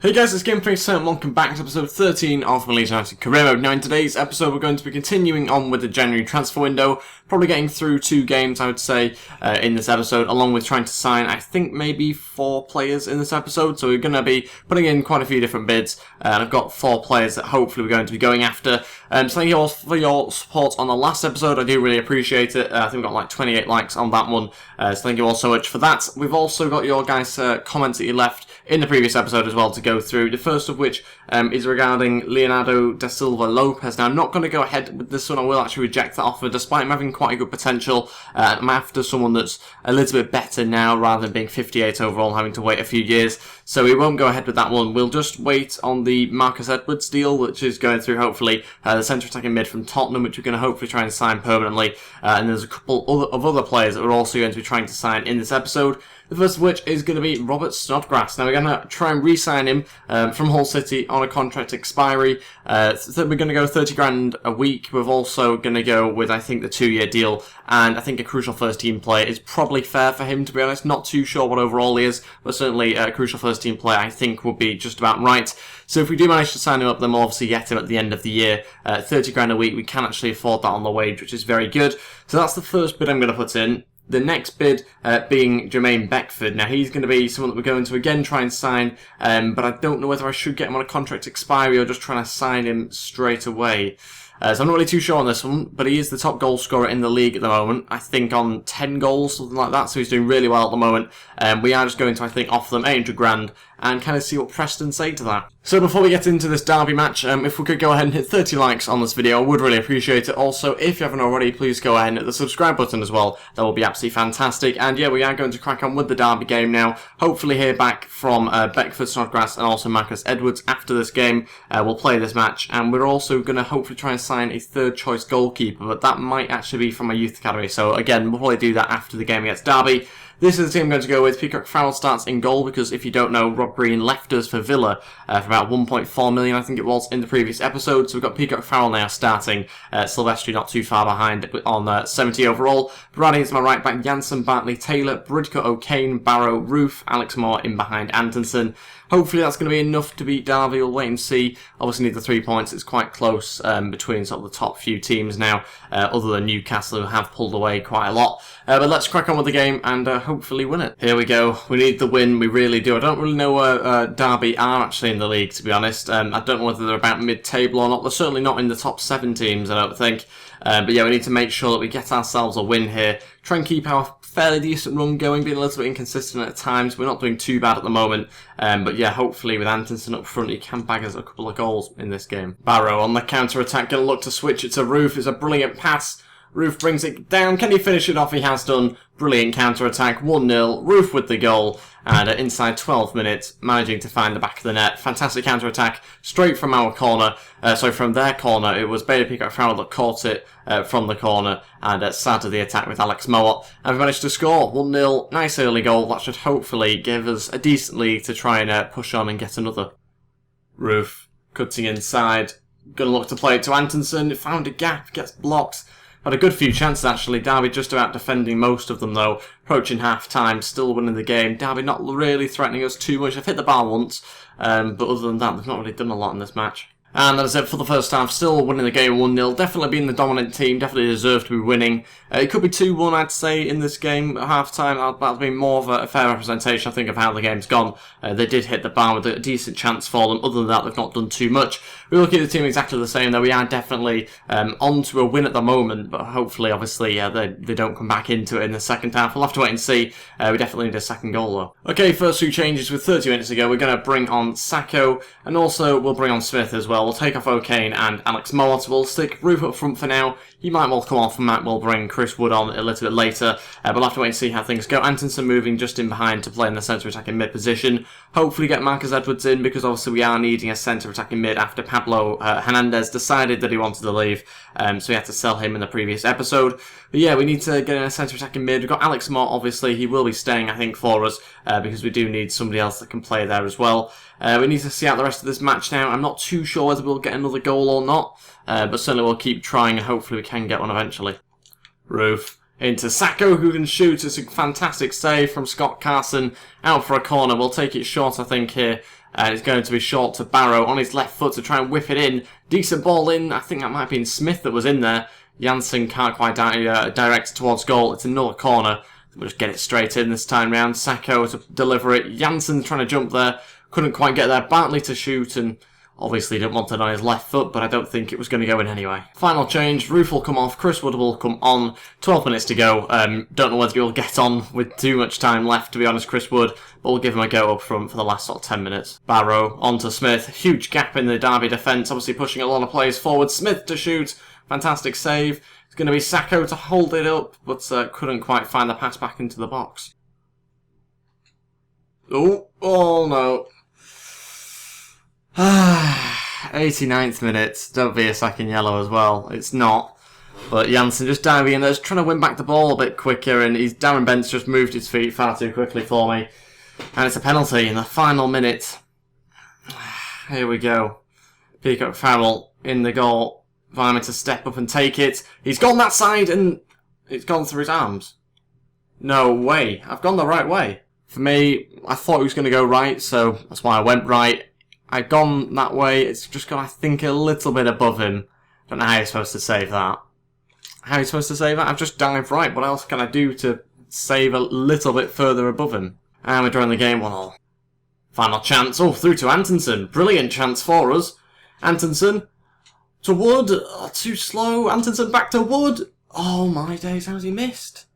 Hey guys, it's Ep13 and welcome back to episode 13 of Leeds United Career Mode. Now in today's episode we're going to be continuing on with the January transfer window, probably getting through 2 games I would say in this episode, along with trying to sign I think maybe 4 players in this episode, so we're going to be putting in quite a few different bids, and I've got 4 players that hopefully we're going to be going after. So thank you all for your support on the last episode, I do really appreciate it. I think we got like 28 likes on that one, so thank you all so much for that. We've also got your guys' comments that you left in the previous episode as well to go through, the first of which is regarding Leonardo da Silva Lopez. Now I'm not going to go ahead with this one, I will actually reject that offer despite him having quite a good potential. I'm after someone that's a little bit better now rather than being 58 overall and having to wait a few years, so we won't go ahead with that one. We'll just wait on the Marcus Edwards deal, which is going through hopefully the centre attacking mid from Tottenham, which we're going to hopefully try and sign permanently, and there's a couple of other players that we're also going to be trying to sign in this episode. The first of which is going to be Robert Snodgrass. Now we're going to try and re-sign him from Hull City on a contract expiry. So we're going to go 30 grand a week. We're also going to go with I think the 2-year deal, and I think a crucial first team player is probably fair for him, to be honest. Not too sure what overall he is, but certainly a crucial first team player I think would be just about right. So if we do manage to sign him up, then we'll obviously get him at the end of the year. 30 grand a week, we can actually afford that on the wage, which is very good. So that's the first bid I'm going to put in. The next bid being Jermaine Beckford. Now he's going to be someone that we're going to again try and sign, but I don't know whether I should get him on a contract expiry or just trying to sign him straight away. So I'm not really too sure on this one, but he is the top goal scorer in the league at the moment. I think on 10 goals, something like that, so he's doing really well at the moment. We are just going to, I think, offer them 800 grand and kind of see what Preston say to that. So before we get into this derby match, if we could go ahead and hit 30 likes on this video, I would really appreciate it. Also, if you haven't already, please go ahead and hit the subscribe button as well. That will be absolutely fantastic. And yeah, we are going to crack on with the derby game now. Hopefully hear back from Beckford, Snodgrass and also Marcus Edwards after this game. We'll play this match, and we're also going to hopefully try and sign a third choice goalkeeper, but that might actually be from my youth academy. So again, we'll probably do that after the game against Derby. This is the team I'm going to go with. Peacock Farrell starts in goal because, if you don't know, Rob Green left us for Villa for about 1.4 million, I think it was, in the previous episode. So we've got Peacock Farrell now starting. Silvestri not too far behind on 70 overall. Brady is my right back. Jansen, Bartley, Taylor, Bridcut, O'Kane, Barrow, Roof, Alex Moore in behind Antonsen. Hopefully that's going to be enough to beat Derby. We'll wait and see. Obviously need the 3 points. It's quite close between sort of the top few teams now, other than Newcastle, who have pulled away quite a lot. But let's crack on with the game and hopefully win it. Here we go. We need the win. We really do. I don't really know where Derby are actually in the league, to be honest. I don't know whether they're about mid-table or not. They're certainly not in the top 7 teams, I don't think. But yeah, we need to make sure that we get ourselves a win here. Try and keep our fairly decent run going, being a little bit inconsistent at times. We're not doing too bad at the moment. But yeah, hopefully with Antonsen up front, he can bag us a couple of goals in this game. Barrow on the counter-attack, going to look to switch it to Roof. It's a brilliant pass. Roof brings it down. Can he finish it off? He has done. Brilliant counter-attack. 1-0. Roof with the goal. And inside 12 minutes, managing to find the back of the net. Fantastic counter-attack. Straight from our corner. From their corner. It was Bader Peacock Farrell that caught it from the corner. And started the attack with Alex Moore. And we managed to score. 1-0. Nice early goal. That should hopefully give us a decent lead to try and push on and get another. Roof. Cutting inside. Gonna look to play it to Antonsen. Found a gap. Gets blocked. Had a good few chances actually. Derby just about defending most of them though. Approaching half-time, still winning the game. Derby not really threatening us too much. I've hit the bar once, but other than that, they've not really done a lot in this match. And that is it for the first half. Still winning the game 1-0. Definitely being the dominant team. Definitely deserve to be winning. It could be 2-1, I'd say, in this game at half-time. That'll be more of a fair representation, I think, of how the game's gone. They did hit the bar with a decent chance for them. Other than that, they've not done too much. We're looking at the team exactly the same, though. We are definitely on to a win at the moment, but hopefully, obviously, they don't come back into it in the second half. We'll have to wait and see. We definitely need a second goal, though. Okay, first 2 changes with 30 minutes to go. We're going to bring on Sacco, and also we'll bring on Smith as well. We'll take off O'Kane and Alex Moore. We'll stick Roof up front for now. He might well come off, and Matt will bring Chris Wood on a little bit later. But we'll have to wait and see how things go. Antonsen moving just in behind to play in the centre attacking mid position. Hopefully get Marcus Edwards in, because obviously we are needing a centre attacking mid after Pablo Hernandez decided that he wanted to leave. So we had to sell him in the previous episode. But yeah, we need to get in a centre attacking mid. We've got Alex Moore, obviously. He will be staying, I think, for us, because we do need somebody else that can play there as well. We need to see out the rest of this match now. I'm not too sure whether we'll get another goal or not, but certainly we'll keep trying and hopefully we can get one eventually. Roof into Sacco, who can shoot. It's a fantastic save from Scott Carson out for a corner. We'll take it short, I think, here. And it's going to be short to Barrow on his left foot to try and whip it in. Decent ball in. I think that might have been Smith that was in there. Janssen can't quite direct it towards goal. It's another corner. We'll just get it straight in this time round. Sacco to deliver it. Janssen trying to jump there. Couldn't quite get there. Barnsley to shoot, and obviously didn't want it on his left foot, but I don't think it was going to go in anyway. Final change. Roof will come off. Chris Wood will come on. 12 minutes to go. Don't know whether he'll get on with too much time left, to be honest, Chris Wood, but we'll give him a go up front for the last sort of 10 minutes. Barrow on to Smith. Huge gap in the Derby defence, obviously pushing a lot of players forward. Smith to shoot. Fantastic save. It's going to be Sacco to hold it up, but couldn't quite find the pass back into the box. Oh no. 89th minute. Don't be a second yellow as well. It's not. But Janssen just diving in there, just trying to win back the ball a bit quicker, and Darren Bent's just moved his feet far too quickly for me. And it's a penalty in the final minute. Here we go. Peacock Farrell in the goal. Vyman to step up and take it. He's gone that side and it's gone through his arms. No way. I've gone the right way. For me, I thought he was going to go right, so that's why I went right. I've gone that way. It's just gone, I think, a little bit above him. Don't know how you're supposed to save that. How are you supposed to save that? I've just dived right. What else can I do to save a little bit further above him? And we're drawing the game 1-1. Final chance. Oh, through to Antonsen. Brilliant chance for us. Antonsen. To Wood. Oh, too slow. Antonsen back to Wood. Oh my days, how's he missed?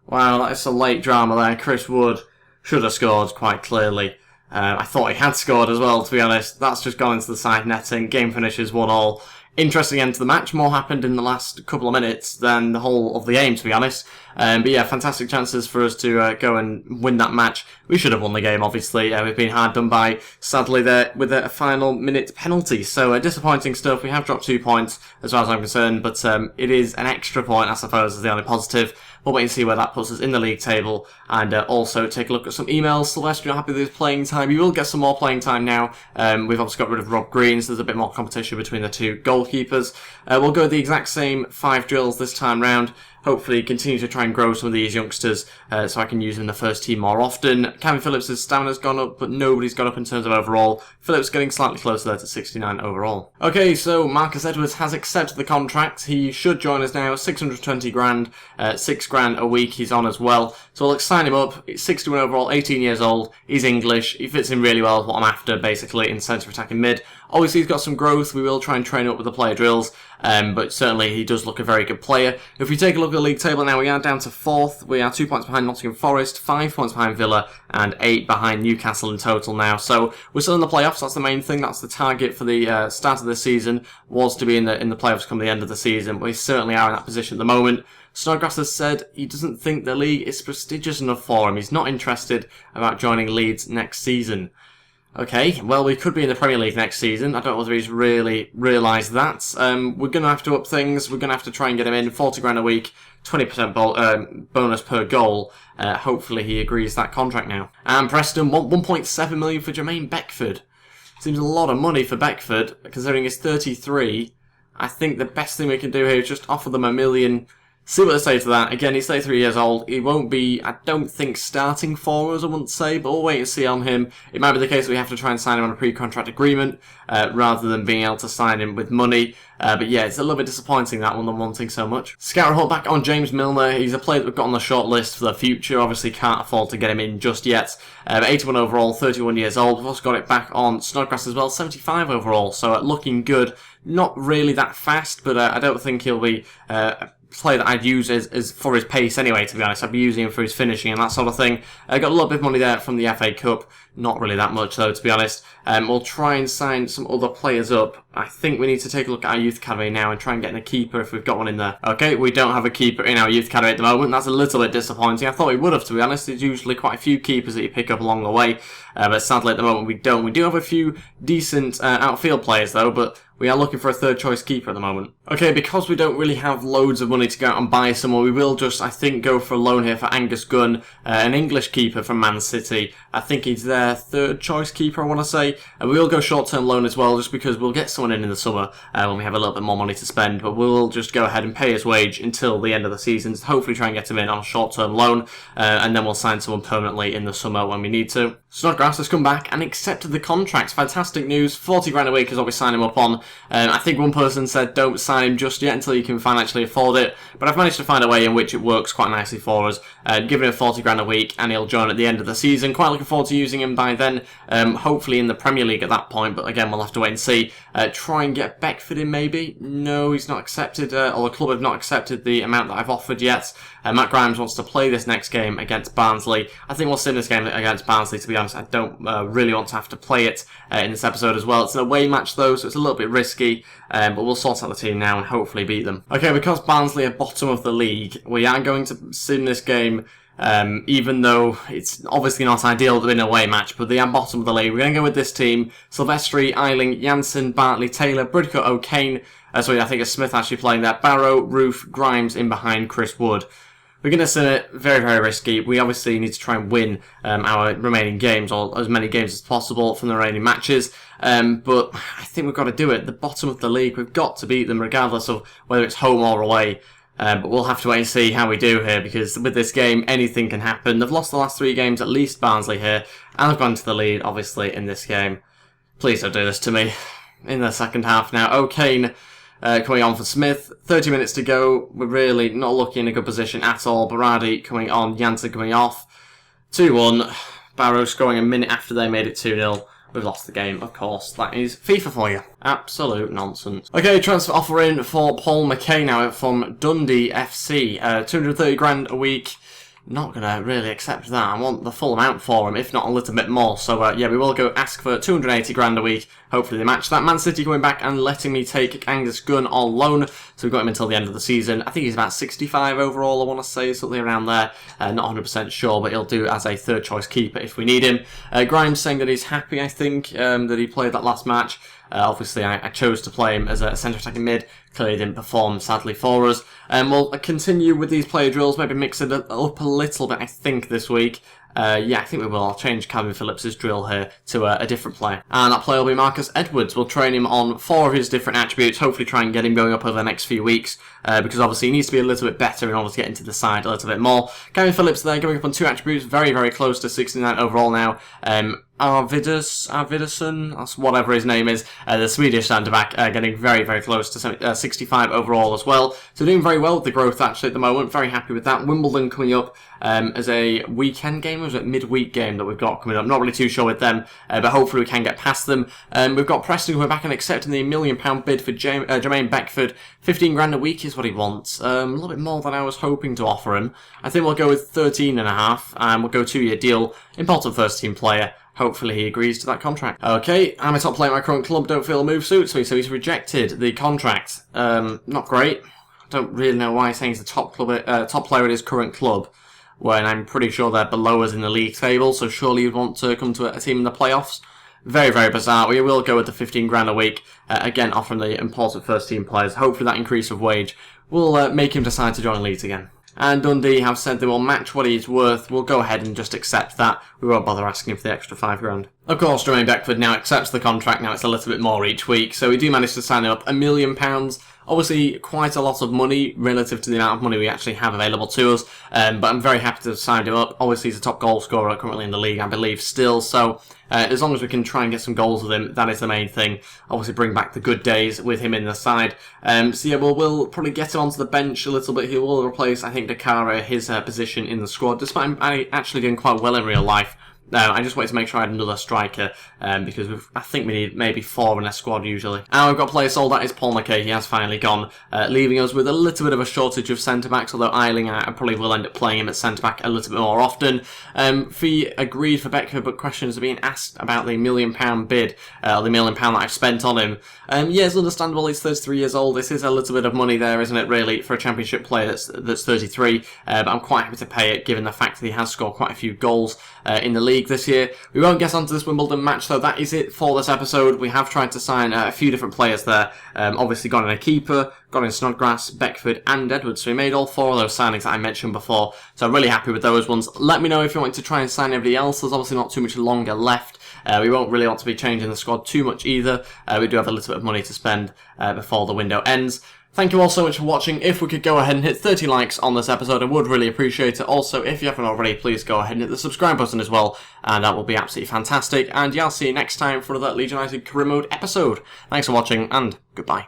Wow, that is some late drama there. Chris Wood should have scored quite clearly. I thought he had scored as well, to be honest. That's just gone into the side netting. Game finishes 1-1. Interesting end to the match. More happened in the last couple of minutes than the whole of the game, to be honest. But yeah, fantastic chances for us to go and win that match. We should have won the game, obviously. We've been hard done by, sadly, there with a final minute penalty. So disappointing stuff. We have dropped 2 points, as far as I'm concerned. But it is an extra point, I suppose, is the only positive. We'll wait and see where that puts us in the league table, and also take a look at some emails. Sylvester, you're happy with his playing time. You will get some more playing time now. We've obviously got rid of Rob Green, so there's a bit more competition between the two goalkeepers. We'll go the exact same 5 drills this time round. Hopefully continue to try and grow some of these youngsters so I can use them in the first team more often. Kevin Phillips' stamina's gone up, but nobody's gone up in terms of overall. Phillips getting slightly closer there to 69 overall. Okay, so Marcus Edwards has accepted the contract. He should join us now. 620 grand, 6 grand a week he's on as well. So let's sign him up. 61 overall, 18 years old. He's English. He fits in really well with what I'm after, basically, in centre attacking mid. Obviously, he's got some growth. We will try and train up with the player drills, but certainly he does look a very good player. If we take a look at the league table now, we are down to 4th. We are 2 points behind Nottingham Forest, 5 points behind Villa, and 8 behind Newcastle in total now. So we're still in the playoffs. That's the main thing. That's the target for the start of the season, was to be in the playoffs come the end of the season. But we certainly are in that position at the moment. Snodgrass has said he doesn't think the league is prestigious enough for him. He's not interested about joining Leeds next season. Okay, well, we could be in the Premier League next season. I don't know whether he's really realised that. We're going to have to up things. We're going to have to try and get him in. 40 grand a week, 20% bonus per goal. Hopefully he agrees that contract now. And Preston want 1.7 million for Jermaine Beckford. Seems a lot of money for Beckford, considering he's 33. I think the best thing we can do here is just offer them $1 million. See what they say to that. Again, he's 33 years old. He won't be, I don't think, starting for us, I wouldn't say, but we'll wait and see on him. It might be the case that we have to try and sign him on a pre-contract agreement, rather than being able to sign him with money. But yeah, it's a little bit disappointing, that one, than wanting so much. Scout report back on James Milner. He's a player that we've got on the short list for the future. Obviously can't afford to get him in just yet. 81 overall, 31 years old. We've also got it back on Snodgrass as well, 75 overall. So looking good. Not really that fast, but I don't think he'll be player that I'd use as for his pace anyway, to be honest. I'd be using him for his finishing and that sort of thing. I got a little bit of money there from the FA Cup. Not really that much though, to be honest. We'll try and sign some other players up. I think we need to take a look at our youth academy now and try and get in a keeper if we've got one in there. Okay, we don't have a keeper in our youth academy at the moment. That's a little bit disappointing. I thought we would have, to be honest. There's usually quite a few keepers that you pick up along the way. But sadly at the moment we don't. We do have a few decent outfield players though, but we are looking for a third choice keeper at the moment. Okay, because we don't really have loads of money to go out and buy someone, we will just, I think, go for a loan here for Angus Gunn, an English keeper from Man City. I think he's their third choice keeper, I want to say. Barnsley. We will go short-term loan as well, just because we'll get someone in the summer when we have a little bit more money to spend, but we'll just go ahead and pay his wage until the end of the season, hopefully try and get him in on a short-term loan, and then we'll sign someone permanently in the summer when we need to. Snodgrass has come back and accepted the contract. Fantastic news. 40 grand a week is what we sign him up on. I think one person said don't sign him just yet until you can financially afford it, but I've managed to find a way in which it works quite nicely for us. Giving him 40 grand a week and he'll join at the end of the season. Quite looking forward to using him by then, hopefully in the Premier League at that point, but again we'll have to wait and see. Try and get Beckford in maybe? No, he's not accepted, or the club have not accepted the amount that I've offered yet. Matt Grimes wants to play this next game against Barnsley. I think we'll see this game against Barnsley, to be honest. I don't really want to have to play it in this episode as well. It's an away match though, so it's a little bit risky, but we'll sort out the team now and hopefully beat them. Okay, because Barnsley are bottom of the league, we are going to sim this game, even though it's obviously not ideal to win an away match, but they are bottom of the league. We're going to go with this team: Silvestri, Eiling, Jansen, Bartley, Taylor, Bridcut, O'Kane. Sorry, I think it's Smith actually playing there. Barrow, Roof, Grimes in behind Chris Wood. We're going to sim it, very, very risky. We obviously need to try and win our remaining games, or as many games as possible from the remaining matches. But I think we've got to do it. The bottom of the league, we've got to beat them regardless of whether it's home or away. But we'll have to wait and see how we do here, because with this game, anything can happen. They've lost the last 3 games, at least Barnsley here, and they've gone to the lead, obviously, in this game. Please don't do this to me. In the second half now, O'Kane coming on for Smith. 30 minutes to go. We're really not looking in a good position at all. Berardi coming on, Jansen coming off. 2-1. Barrow scoring a minute after they made it 2-0. We've lost the game, of course. That is FIFA for you. Absolute nonsense. Okay, transfer offer in for Paul McKay now from Dundee FC. 230 grand a week. Not going to really accept that. I want the full amount for him, if not a little bit more. So, yeah, we will go ask for 280 grand a week. Hopefully they match that. Man City coming back and letting me take Angus Gunn on loan. So we've got him until the end of the season. I think he's about 65 overall, I want to say, something around there. Not 100% sure, but he'll do as a third choice keeper if we need him. Grimes saying that he's happy, I think, that he played that last match. Obviously, I chose to play him as a centre-attacking mid. Clearly didn't perform, sadly, for us. We'll continue with these player drills, maybe mix it up a little bit, I think, this week. Yeah, I think we will. I'll change Calvin Phillips' drill here to a different player. And that player will be Marcus Edwards. We'll train him on 4 of his different attributes, hopefully try and get him going up over the next few weeks, because obviously he needs to be a little bit better in order to get into the side a little bit more. Calvin Phillips there, going up on 2 attributes, very, very close to 69 overall now. Arvidsson, that's whatever his name is, the Swedish centre-back, getting very, very close to 65 overall as well. So doing very well with the growth actually at the moment, very happy with that. Wimbledon coming up as a weekend game, or is it midweek game that we've got coming up? Not really too sure with them, but hopefully we can get past them. We've got Preston coming back and accepting the £1 million bid for Jermaine Beckford. 15 grand a week is what he wants, a little bit more than I was hoping to offer him. I think we'll go with 13.5, and we'll go 2-year deal, important first team player. Hopefully he agrees to that contract. Okay, I'm a top player at my current club, don't feel a move suits me, so he's rejected the contract. Not great. I don't really know why he's saying he's the top player at his current club, when I'm pretty sure they're below us in the league table, so surely you'd want to come to a team in the playoffs. Very, very bizarre. We will go with the 15 grand a week, again offering the important first team players. Hopefully that increase of wage will make him decide to join Leeds again. And Dundee have said they will match what he's worth. We'll go ahead and just accept that. We won't bother asking him for the extra 5 grand. Of course, Jermaine Beckford now accepts the contract. Now it's a little bit more each week. So we do manage to sign him up £1 million. Obviously, quite a lot of money relative to the amount of money we actually have available to us. But I'm very happy to have signed him up. Obviously, he's a top goal scorer currently in the league, I believe, still. So as long as we can try and get some goals with him, that is the main thing. Obviously, bring back the good days with him in the side. So yeah, we'll probably get him onto the bench a little bit. He will replace, I think, Dakara, his position in the squad, despite him actually doing quite well in real life. I just wanted to make sure I had another striker, because I think we need maybe 4 in a squad usually. And we've got a player sold, that is Paul McKay. He has finally gone, leaving us with a little bit of a shortage of centre-backs, although Eiling, I probably will end up playing him at centre-back a little bit more often. Fee agreed for Beckford, but questions are being asked about the £1 million bid, or the £1 million that I've spent on him. Yeah, it's understandable, he's 33 years old. This is a little bit of money there, isn't it, really, for a Championship player that's 33, but I'm quite happy to pay it, given the fact that he has scored quite a few goals in the league this year. We won't get onto this Wimbledon match though. That is it for this episode. We have tried to sign a few different players there. Obviously got in a keeper, got in Snodgrass, Beckford and Edwards. So we made all 4 of those signings that I mentioned before. So I'm really happy with those ones. Let me know if you want to try and sign anybody else. There's obviously not too much longer left. We won't really want to be changing the squad too much either. We do have a little bit of money to spend before the window ends. Thank you all so much for watching. If we could go ahead and hit 30 likes on this episode, I would really appreciate it. Also, if you haven't already, please go ahead and hit the subscribe button as well, and that will be absolutely fantastic. And yeah, I'll see you next time for another Leeds United Career Mode episode. Thanks for watching, and goodbye.